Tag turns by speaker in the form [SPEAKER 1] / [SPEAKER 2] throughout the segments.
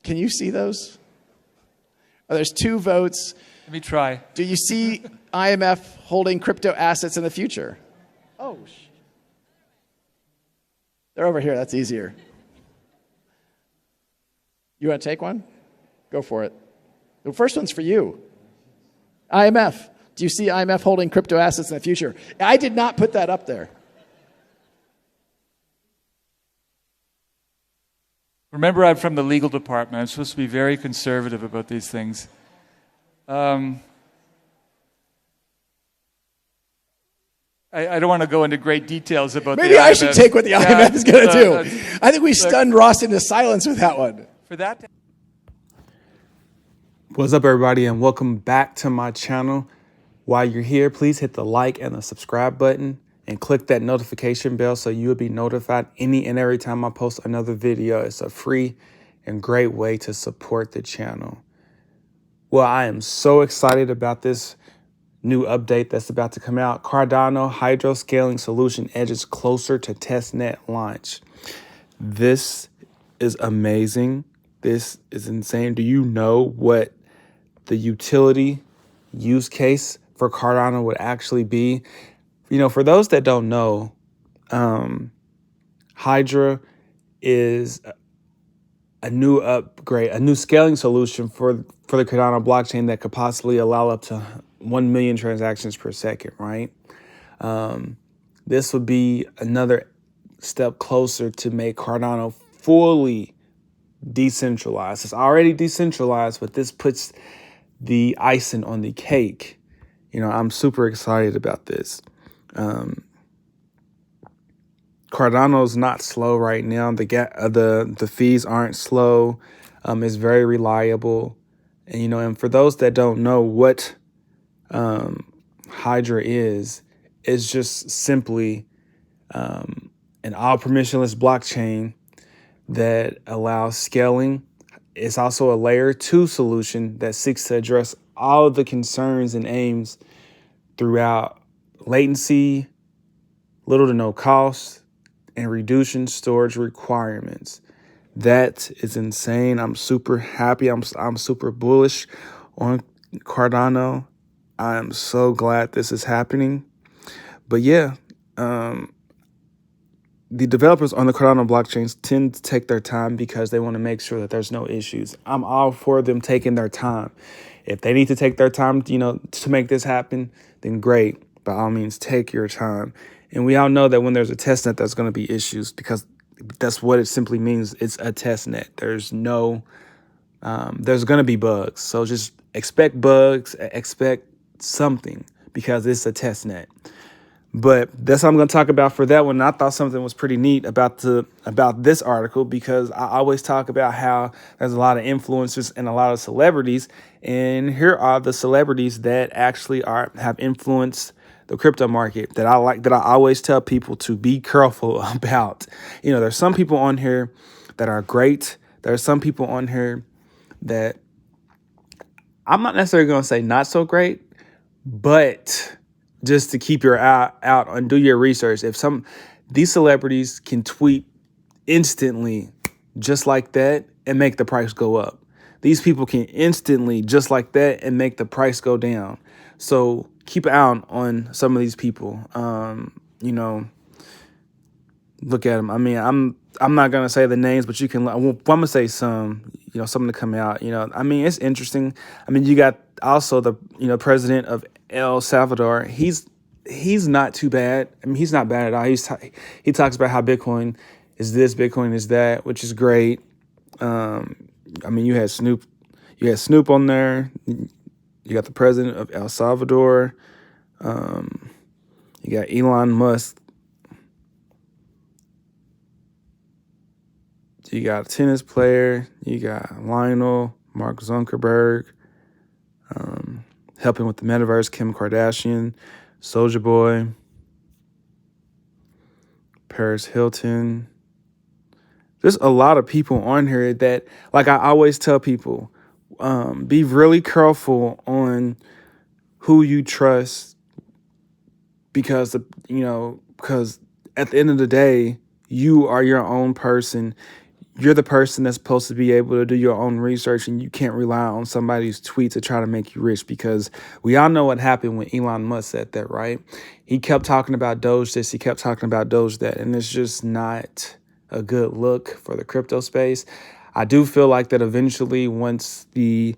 [SPEAKER 1] Can you see those? Oh, there's 2 votes.
[SPEAKER 2] Let me try.
[SPEAKER 1] Do you see IMF holding crypto assets in the future? Oh, they're over here. That's easier. You want to take one? Go for it. The first one's for you. IMF. Do you see IMF holding crypto assets in the future? I did not put that up there.
[SPEAKER 2] Remember, I'm from the legal department. I'm supposed to be very conservative about these things. I don't want to go into great details about
[SPEAKER 1] Maybe
[SPEAKER 2] the
[SPEAKER 1] I
[SPEAKER 2] IMF.
[SPEAKER 1] should take what the IMF is going to do. I think we stunned Ross into silence with that one.
[SPEAKER 2] For that.
[SPEAKER 3] What's up, everybody, and welcome back to my channel. While you're here, please hit the like and the subscribe button and click that notification bell so you'll be notified any and every time I post another video. It's a free and great way to support the channel. Well, I am so excited about this new update that's about to come out. Cardano Hydra Scaling solution edges closer to testnet launch. This is amazing. This is insane. Do you know what the utility use case for Cardano would actually be? You know, for those that don't know, Hydra is a new upgrade, a new scaling solution for the Cardano blockchain that could possibly allow up to 1 million transactions per second, right? This would be another step closer to make Cardano fully decentralized. It's already decentralized, but this puts the icing on the cake. You know, I'm super excited about this. Cardano's not slow right now. The fees aren't slow. It's very reliable. And, you know, and for those that don't know what Hydra is, it's just simply an all permissionless blockchain that allows scaling. It's also a layer 2 solution that seeks to address all the concerns and aims throughout latency, little to no cost, and reducing storage requirements. That is insane. I'm super happy. I'm super bullish on Cardano. I am so glad this is happening. But yeah, the developers on the Cardano blockchains tend to take their time because they want to make sure that there's no issues. I'm all for them taking their time. If they need to take their time, you know, to make this happen, then great. By all means, take your time. And we all know that when there's a testnet, there's going to be issues because that's what it simply means. It's a testnet. There's going to be bugs. So just expect bugs, expect something because it's a testnet. But that's what I'm going to talk about for that one. And I thought something was pretty neat about this article because I always talk about how there's a lot of influencers and a lot of celebrities. And here are the celebrities that actually have influenced the crypto market that I always tell people to be careful about. You know, there's some people on here that are great. There are some people on here that I'm not necessarily going to say not so great, but just to keep your eye out and do your research. If these celebrities can tweet instantly just like that and make the price go up. These people can instantly just like that and make the price go down. So keep an eye on some of these people. You know, look at them. I mean, I'm not gonna say the names, but you can. I'm gonna say some. You know, something to come out. You know, I mean, it's interesting. I mean, you got also the president of El Salvador. He's not too bad. I mean, he's not bad at all. He talks about how Bitcoin is this, Bitcoin is that, which is great. I mean, you had Snoop on there. You got the president of El Salvador. You got Elon Musk. You got a tennis player. You got Lionel, Mark Zuckerberg, helping with the metaverse, Kim Kardashian, Soulja Boy, Paris Hilton. There's a lot of people on here that, like I always tell people, be really careful on who you trust because at the end of the day, you are your own person. you're the person that's supposed to be able to do your own research, and you can't rely on somebody's tweet to try to make you rich, because we all know what happened when Elon Musk said that, right? He kept talking about Doge this, he kept talking about Doge that, and it's just not a good look for the crypto space. I do feel like that eventually, once the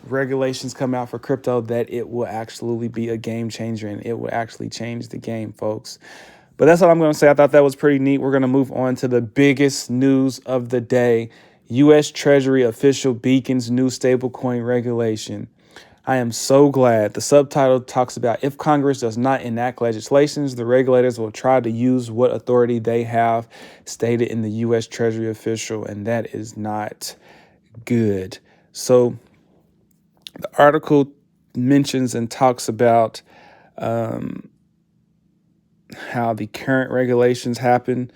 [SPEAKER 3] regulations come out for crypto, that it will actually be a game changer, and it will actually change the game, folks. But that's all I'm going to say. I thought that was pretty neat. We're going to move on to the biggest news of the day. U.S. Treasury official beacons new stablecoin regulation. I am so glad. The subtitle talks about, if Congress does not enact legislations, the regulators will try to use what authority they have stated in the U.S. Treasury official, and that is not good. So the article mentions and talks about how the current regulations happen,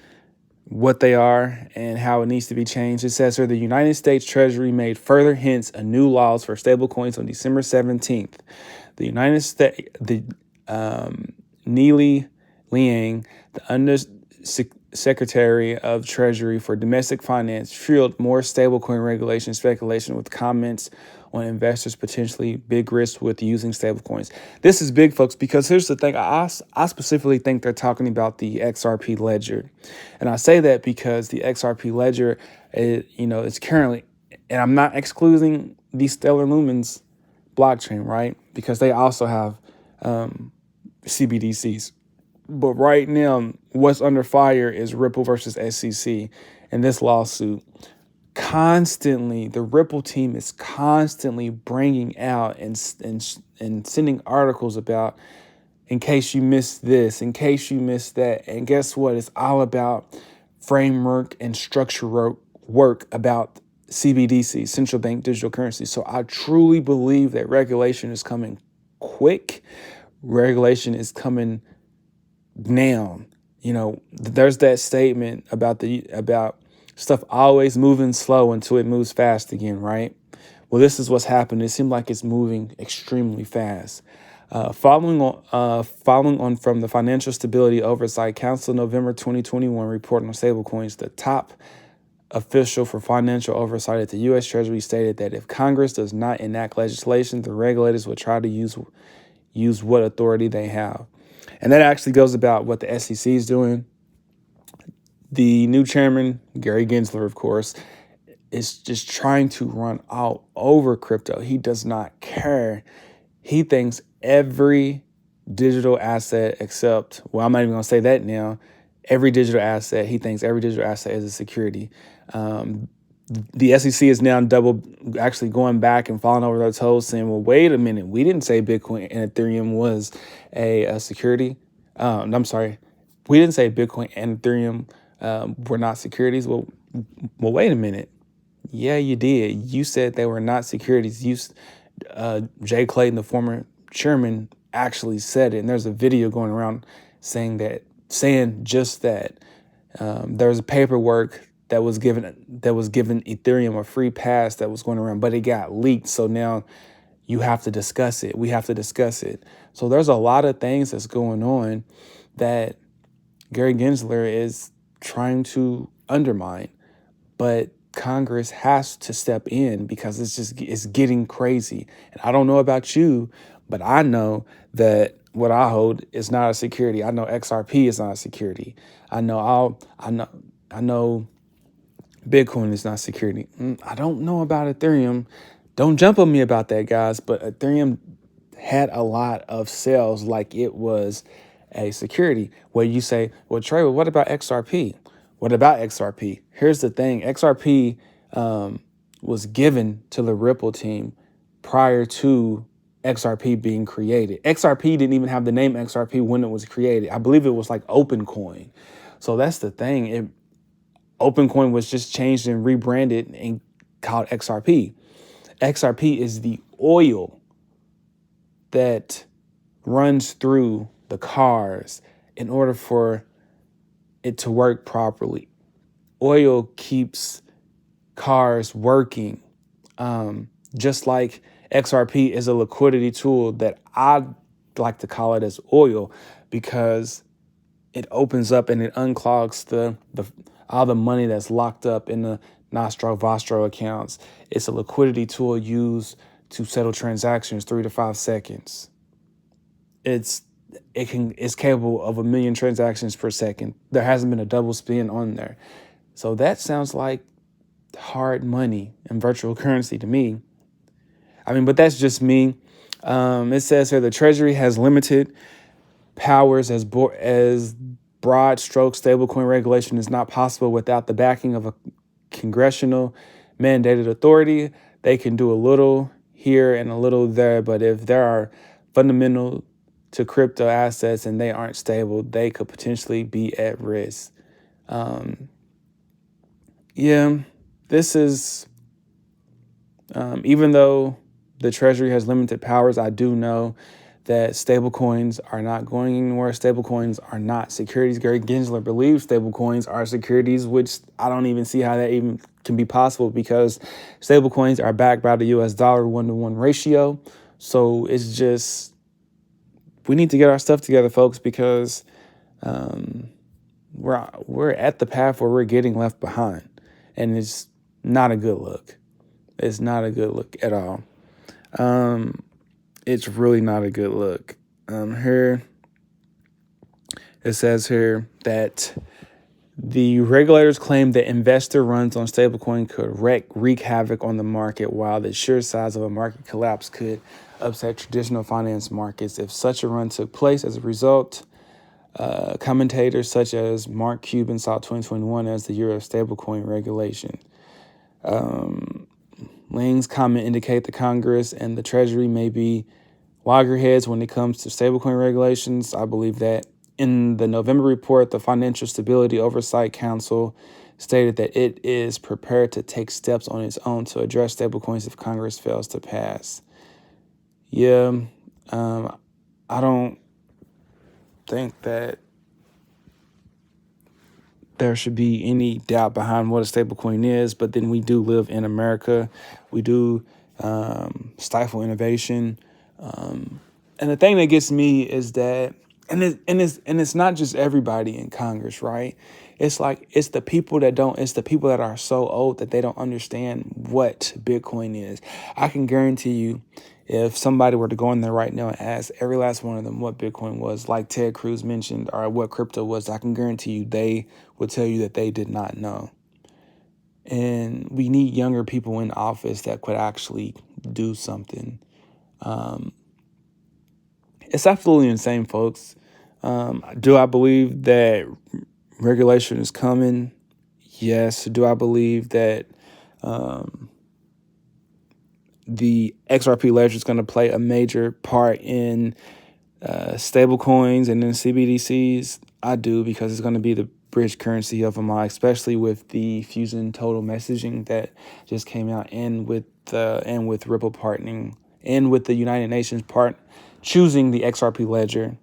[SPEAKER 3] what they are, and how it needs to be changed. It says here, the United States Treasury made further hints of new laws for stablecoins on December 17th. The United States, Neely Liang, the Undersecretary of Treasury for Domestic Finance, fueled more stablecoin regulation speculation with comments on investors' potentially big risks with using stablecoins. This is big, folks, because here's the thing. I specifically think they're talking about the XRP ledger. And I say that because the XRP ledger, is currently, and I'm not excluding the Stellar Lumens blockchain, right? Because they also have CBDCs. But right now, what's under fire is Ripple versus SEC in this lawsuit. Constantly, the Ripple team is constantly bringing out and sending articles about, in case you missed this, in case you missed that. And guess what? It's all about framework and structure work about CBDC, central bank digital currency. So I truly believe that regulation is coming quick. Regulation is coming now. There's that statement about stuff always moving slow until it moves fast again, right? Well, this is what's happened. It seems like it's moving extremely fast. Following on from the Financial Stability Oversight Council November 2021 report on stablecoins, the top official for financial oversight at the U.S. Treasury stated that if Congress does not enact legislation, the regulators will try to use what authority they have. And that actually goes about what the SEC is doing. The new chairman, Gary Gensler, of course, is just trying to run all over crypto. He does not care. He thinks every digital asset except, well, I'm not even going to say that now, every digital asset, he thinks every digital asset is a security. The SEC is now actually going back and falling over their toes saying, well, wait a minute, we didn't say Bitcoin and Ethereum was a security. I'm sorry, we didn't say Bitcoin and Ethereum were not securities. Well, wait a minute. Yeah, you did. You said they were not securities. Jay Clayton, the former chairman, actually said it. And there's a video going around saying just that. There's paperwork that was given Ethereum a free pass that was going around, but it got leaked. So now you have to discuss it. We have to discuss it. So there's a lot of things that's going on that Gary Gensler is trying to undermine, but Congress has to step in because it's getting crazy. And I don't know about you, but I know that what I hold is not a security. I know XRP is not a security. I know Bitcoin is not security. I don't know about Ethereum. Don't jump on me about that, guys. But Ethereum had a lot of sales like it was a security. Where you say, well, Trey, what about XRP? What about XRP? Here's the thing. XRP was given to the Ripple team prior to XRP being created. XRP didn't even have the name XRP when it was created. I believe it was like OpenCoin. So that's the thing. OpenCoin was just changed and rebranded and called XRP. XRP is the oil that runs through the cars in order for it to work properly. Oil keeps cars working. Just like XRP is a liquidity tool that I like to call it as oil because it opens up and it unclogs all the money that's locked up in the Nostro Vostro accounts. It's a liquidity tool used to settle transactions 3 to 5 seconds. It's capable of 1 million transactions per second. There hasn't been a double spin on there. So that sounds like hard money and virtual currency to me. I mean, but that's just me. It says here the Treasury has limited powers as broad stroke stablecoin regulation is not possible without the backing of a congressional mandated authority. They can do a little here and a little there, but if there are fundamental to crypto assets and they aren't stable, they could potentially be at risk. This is, even though the Treasury has limited powers, I do know that stablecoins are not going anywhere. Stablecoins are not securities. Gary Gensler believes stablecoins are securities, which I don't even see how that even can be possible because stablecoins are backed by the US dollar 1-to-1 ratio. So it's just, we need to get our stuff together, folks, because we're at the path where we're getting left behind, and it's not a good look. It's not a good look at all. It's really not a good look. Here it says here that the regulators claim that investor runs on stablecoin could wreak havoc on the market, while the sheer size of a market collapse could upset traditional finance markets. If such a run took place as a result, commentators such as Mark Cuban saw 2021 as the year of stablecoin regulation. Ling's comment indicate the Congress and the Treasury may be loggerheads when it comes to stablecoin regulations. I believe that. In the November report, the Financial Stability Oversight Council stated that it is prepared to take steps on its own to address stablecoins if Congress fails to pass. I don't think that there should be any doubt behind what a stablecoin is, but then we do live in America. We do stifle innovation. And the thing that gets me is that, and it's not just everybody in Congress, right? It's like, it's the people that are so old that they don't understand what Bitcoin is. I can guarantee you, if somebody were to go in there right now and ask every last one of them what Bitcoin was, like Ted Cruz mentioned, or what crypto was, I can guarantee you they would tell you that they did not know. And we need younger people in office that could actually do something. It's absolutely insane, folks. Do I believe that regulation is coming? Yes. Do I believe that the XRP ledger is going to play a major part in stable coins and then CBDCs? I do, because it's going to be the bridge currency of them all, especially with the Fusion Total messaging that just came out, and with Ripple partnering, and with the United Nations choosing the XRP ledger.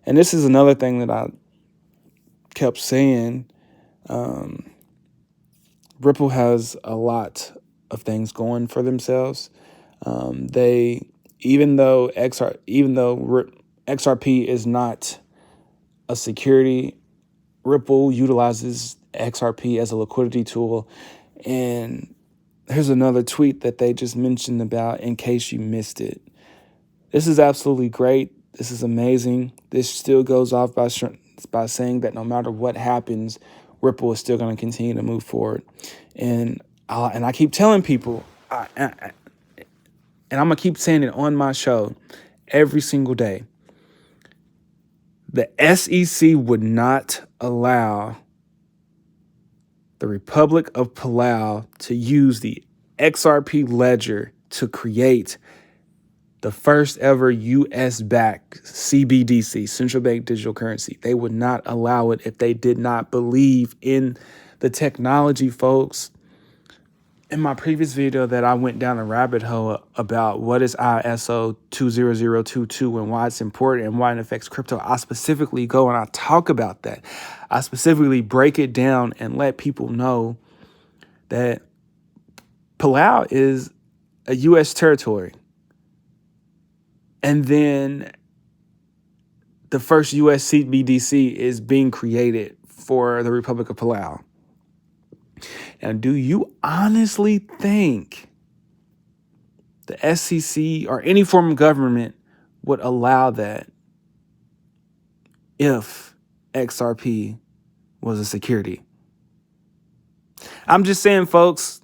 [SPEAKER 3] And this is another thing that I kept saying. Ripple has a lot of things going for themselves. Even though XRP is not a security, Ripple utilizes XRP as a liquidity tool. And here's another tweet that they just mentioned about, in case you missed it. This is absolutely great. This is amazing. This still goes off by saying that no matter what happens, Ripple is still going to continue to move forward. And I keep telling people, and I'm going to keep saying it on my show every single day, the SEC would not allow the Republic of Palau to use the XRP ledger to create the first ever US-backed CBDC, central bank digital currency. They would not allow it if they did not believe in the technology, folks. In my previous video that I went down a rabbit hole about what is ISO 20022 and why it's important and why it affects crypto, I specifically go and I talk about that. I specifically break it down and let people know that Palau is a U.S. territory. And then the first U.S. CBDC is being created for the Republic of Palau. Now, do you honestly think the SEC or any form of government would allow that if XRP was a security? I'm just saying, folks,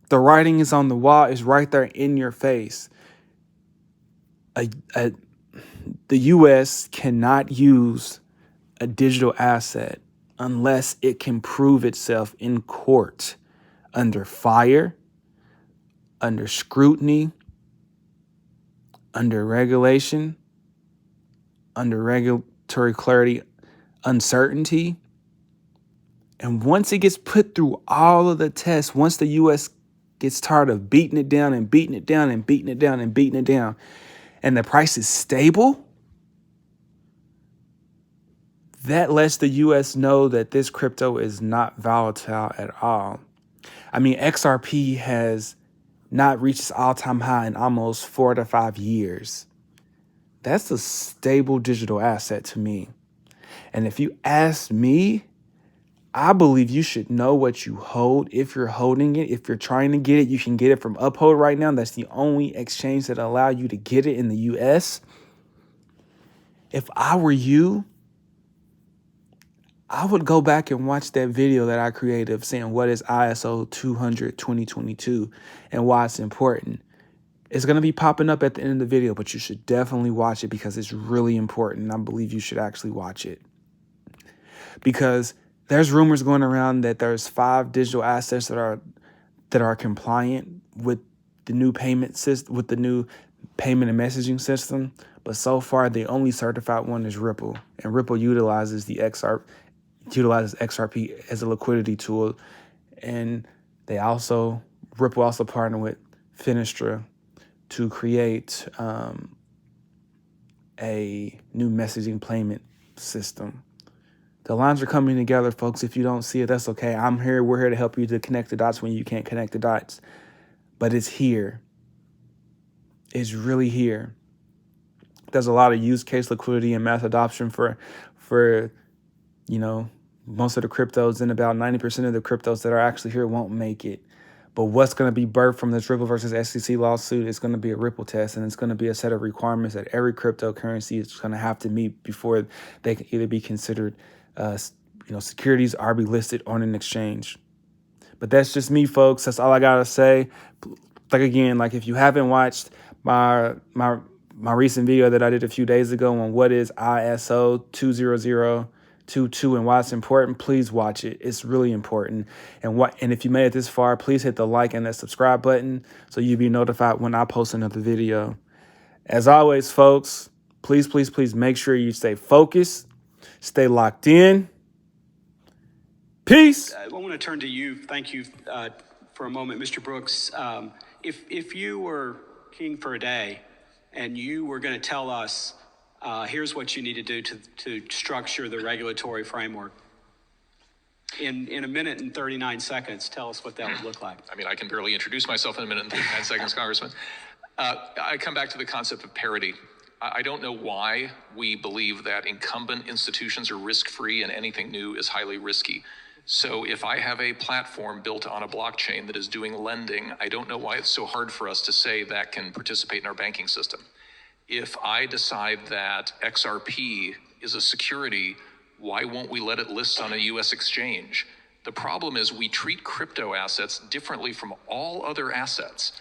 [SPEAKER 3] the writing is on the wall. It's right there in your face. The U.S. cannot use a digital asset unless it can prove itself in court under fire, under scrutiny, under regulation, under regulatory clarity, uncertainty. And once it gets put through all of the tests, once the U.S. gets tired of beating it down and beating it down and beating it down and beating it down, and the price is stable, that lets the U.S. know that this crypto is not volatile at all. I mean, XRP has not reached its all-time high in almost 4 to 5 years. That's a stable digital asset to me. And if you ask me, I believe you should know what you hold. If you're holding it, if you're trying to get it, you can get it from Uphold right now. That's the only exchange that allow you to get it in the U.S. If I were you, I would go back and watch that video that I created of saying what is ISO 200 2022 and why it's important. It's going to be popping up at the end of the video, but you should definitely watch it because it's really important. I believe you should actually watch it. Because there's rumors going around that there's 5 digital assets that are compliant with the new payment system, with the new payment and messaging system. But so far, the only certified one is Ripple, and Ripple utilizes XRP as a liquidity tool, and Ripple also partnered with Finistra to create a new messaging payment system. The lines are coming together, folks. If you don't see it, that's okay. We're here to help you to connect the dots when you can't connect the dots. But it's here. It's really here. There's a lot of use case liquidity and mass adoption for most of the cryptos, and about 90% of the cryptos that are actually here won't make it. But what's going to be birthed from this Ripple versus SEC lawsuit is going to be a Ripple test, and it's going to be a set of requirements that every cryptocurrency is going to have to meet before they can either be considered securities or be listed on an exchange. But that's just me, folks. That's all I got to say. If you haven't watched my recent video that I did a few days ago on what is ISO 20022 and why it's important, please watch it. It's really important. And if you made it this far, please hit the like and that subscribe button so you'll be notified when I post another video. As always, folks, please make sure you stay focused, stay locked in. Peace.
[SPEAKER 4] I want to turn to you. Thank you for a moment, Mr. Brooks. If you were king for a day and you were going to tell us, here's what you need to do to structure the regulatory framework, in a minute and 39 seconds, tell us what that would look like.
[SPEAKER 5] I mean, I can barely introduce myself in a minute and 39 seconds, Congressman. I come back to the concept of parity. I don't know why we believe that incumbent institutions are risk-free and anything new is highly risky. So if I have a platform built on a blockchain that is doing lending, I don't know why it's so hard for us to say that can participate in our banking system. If I decide that XRP is a security, why won't we let it list on a US exchange? The problem is we treat crypto assets differently from all other assets.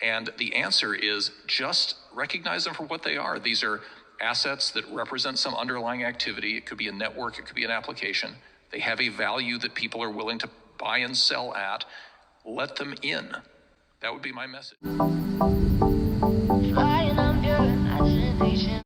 [SPEAKER 5] And the answer is just recognize them for what they are. These are assets that represent some underlying activity. It could be a network, it could be an application. They have a value that people are willing to buy and sell at. Let them in. That would be my message.